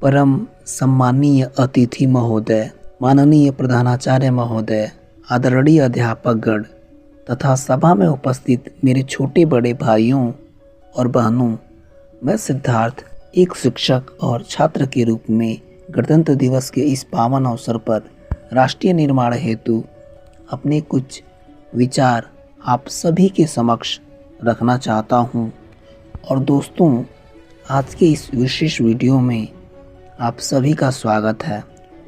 परम सम्मानीय अतिथि महोदय, माननीय प्रधानाचार्य महोदय, आदरणीय अध्यापकगण तथा सभा में उपस्थित मेरे छोटे बड़े भाइयों और बहनों, मैं सिद्धार्थ एक शिक्षक और छात्र के रूप में गणतंत्र दिवस के इस पावन अवसर पर राष्ट्रीय निर्माण हेतु अपने कुछ विचार आप सभी के समक्ष रखना चाहता हूं। और दोस्तों, आज के इस विशेष वीडियो में आप सभी का स्वागत है।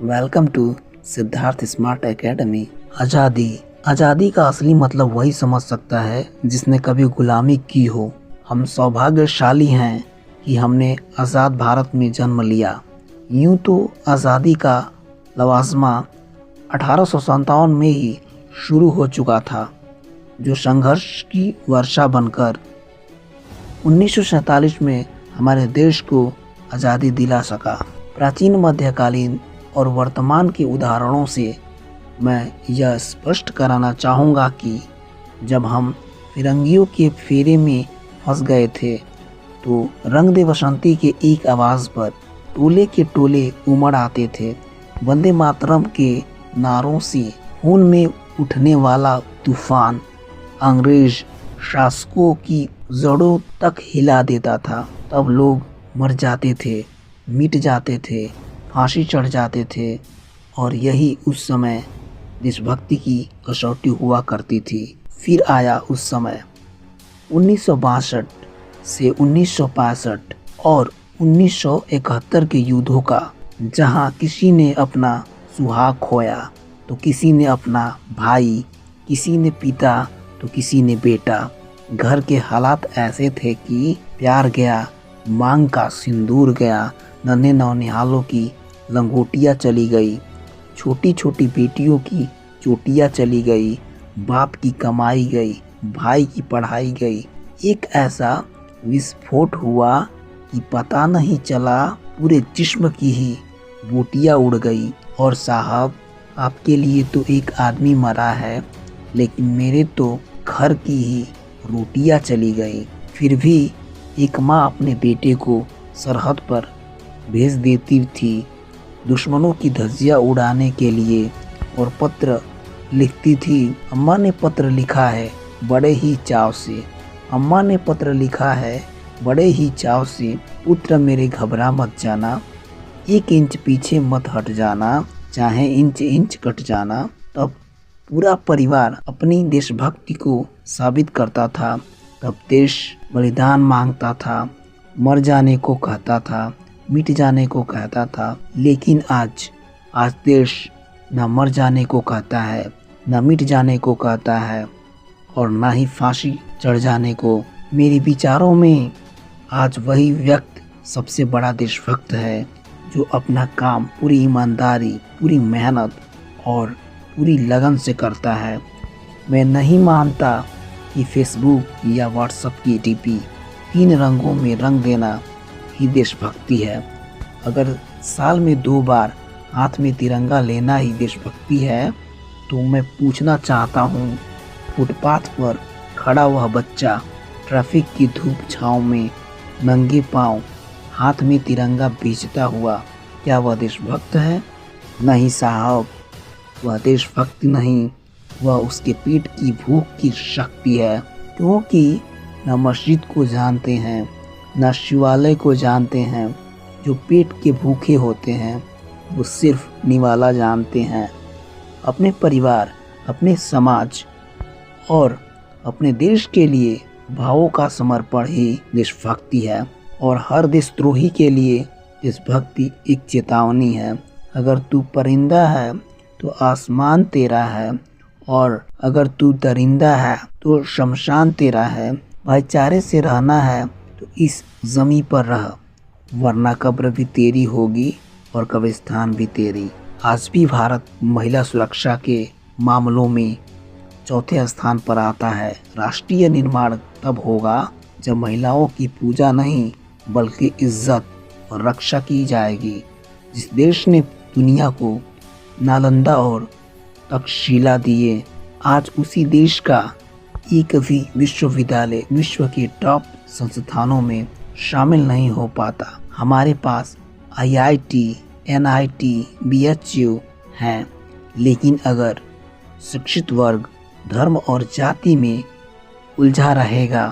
Welcome to Siddharth Smart Academy. आज़ादी का असली मतलब वही समझ सकता है जिसने कभी गुलामी की हो। हम सौभाग्यशाली हैं कि हमने आज़ाद भारत में जन्म लिया। यूँ तो आज़ादी का लवाजमा 1857 में ही शुरू हो चुका था, जो संघर्ष की वर्षा बनकर 1947 में हमारे देश को आज़ादी दिला सका। प्राचीन, मध्यकालीन और वर्तमान के उदाहरणों से मैं यह स्पष्ट कराना चाहूँगा कि जब हम फिरंगियों के फेरे में फंस गए थे तो रंग दे बसंती के एक आवाज़ पर टोले के टोले उमड़ आते थे। वंदे मातरम के नारों से खून में उठने वाला तूफान अंग्रेज शासकों की जड़ों तक हिला देता था। तब लोग मर जाते थे, मिट जाते थे, फांसी चढ़ जाते थे, और यही उस समय देशभक्ति की कसौटी हुआ करती थी। फिर आया उस समय 1962 से 1965 और 1971 के युद्धों का, जहां किसी ने अपना सुहाग खोया तो किसी ने अपना भाई, किसी ने पिता तो किसी ने बेटा। घर के हालात ऐसे थे कि प्यार गया, मांग का सिंदूर गया, नन्हे नौनिहालों की लंगोटियाँ चली गई, छोटी छोटी बेटियों की चोटियाँ चली गई, बाप की कमाई गई, भाई की पढ़ाई गई। एक ऐसा विस्फोट हुआ कि पता नहीं चला, पूरे जिस्म की ही बोटियाँ उड़ गई। और साहब, आपके लिए तो एक आदमी मरा है, लेकिन मेरे तो घर की ही रोटियां चली गई। फिर भी एक माँ अपने बेटे को सरहद पर भेज देती थी दुश्मनों की धज्जियां उड़ाने के लिए, और पत्र लिखती थी। अम्मा ने पत्र लिखा है बड़े ही चाव से, अम्मा ने पत्र लिखा है बड़े ही चाव से, पुत्र मेरे घबरा मत जाना, 1 इंच पीछे मत हट जाना, चाहे इंच इंच कट जाना। तब पूरा परिवार अपनी देशभक्ति को साबित करता था। तब देश बलिदान मांगता था, मर जाने को कहता था, मिट जाने को कहता था। लेकिन आज देश न मर जाने को कहता है, न मिट जाने को कहता है, और न ही फांसी चढ़ जाने को। मेरे विचारों में आज वही व्यक्ति सबसे बड़ा देशभक्त है, जो अपना काम पूरी ईमानदारी, पूरी मेहनत और पूरी लगन से करता है। मैं नहीं मानता कि फेसबुक या व्हाट्सएप की डीपी 3 रंगों में रंग देना ही देशभक्ति है। अगर साल में 2 बार हाथ में तिरंगा लेना ही देशभक्ति है, तो मैं पूछना चाहता हूँ, फुटपाथ पर खड़ा वह बच्चा ट्रैफिक की धूप छाँव में नंगे पाँव हाथ में तिरंगा बेचता हुआ, क्या वह देशभक्त है? नहीं साहब, वह देशभक्ति नहीं, वह उसके पेट की भूख की शक्ति है। क्योंकि न मस्जिद को जानते हैं, न शिवालय को जानते हैं। जो पेट के भूखे होते हैं वो सिर्फ निवाला जानते हैं। अपने परिवार, अपने समाज और अपने देश के लिए भावों का समर्पण ही देशभक्ति है। और हर देशद्रोही के लिए देशभक्ति एक चेतावनी है। अगर तू परिंदा है तो आसमान तेरा है, और अगर तू दरिंदा है तो शमशान तेरा है। भाईचारे से रहना है तो इस ज़मीं पर रह, वरना कब्र भी तेरी होगी और कब्रिस्तान भी तेरी। आज भी भारत महिला सुरक्षा के मामलों में 4थे स्थान पर आता है। राष्ट्रीय निर्माण तब होगा जब महिलाओं की पूजा नहीं बल्कि इज्जत और रक्षा की जाएगी। जिस देश ने दुनिया को नालंदा और तक्षशिला दिए, आज उसी देश का एक भी विश्वविद्यालय विश्व के टॉप संस्थानों में शामिल नहीं हो पाता। हमारे पास IIT, NIT, BHU हैं, लेकिन अगर शिक्षित वर्ग धर्म और जाति में उलझा रहेगा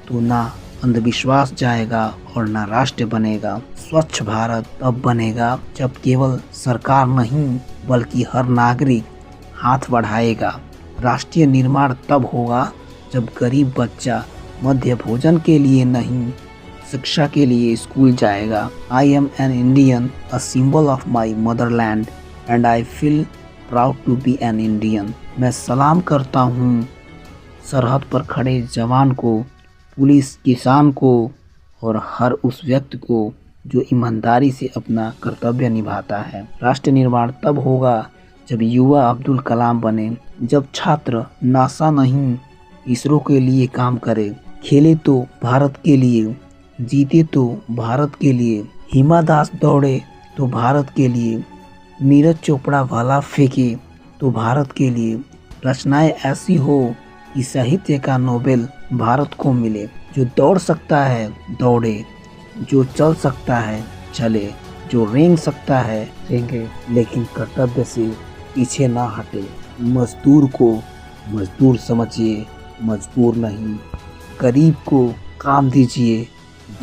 तो ना अंधविश्वास जाएगा और ना राष्ट्र बनेगा। स्वच्छ भारत तब बनेगा जब केवल सरकार नहीं बल्कि हर नागरिक हाथ बढ़ाएगा। राष्ट्रीय निर्माण तब होगा जब गरीब बच्चा मध्य भोजन के लिए नहीं, शिक्षा के लिए स्कूल जाएगा। I am an Indian, a symbol of my motherland, and I feel proud to be an Indian। मैं सलाम करता हूँ सरहद पर खड़े जवान को, पुलिस, किसान को और हर उस व्यक्ति को जो ईमानदारी से अपना कर्तव्य निभाता है। राष्ट्र निर्माण तब होगा जब युवा अब्दुल कलाम बने, जब छात्र नासा नहीं इसरो के लिए काम करे, खेले तो भारत के लिए, जीते तो भारत के लिए, हिमा दास दौड़े तो भारत के लिए, नीरज चोपड़ा भाला फेंके तो भारत के लिए, रचनाएं ऐसी हो कि साहित्य का नोबेल भारत को मिले। जो दौड़ सकता है दौड़े, जो चल सकता है चले, जो रेंग सकता है रेंगे, लेकिन कर्तव्य से पीछे ना हटे। मजदूर को मजदूर समझिए, मजबूर नहीं। गरीब को काम दीजिए,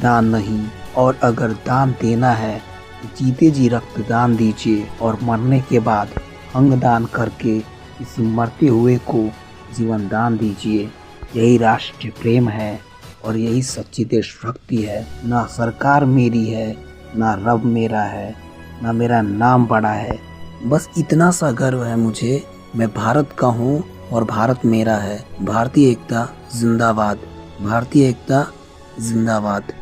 दान नहीं। और अगर दान देना है तो जीते जी रक्तदान दीजिए और मरने के बाद अंगदान करके किसी मरते हुए को जीवन दान दीजिए। यही राष्ट्रीय प्रेम है और यही सच्ची देशभक्ति है। ना सरकार मेरी है, ना रब मेरा है, ना मेरा नाम बड़ा है। बस इतना सा गर्व है मुझे, मैं भारत का हूँ और भारत मेरा है। भारतीय एकता जिंदाबाद, भारतीय एकता जिंदाबाद।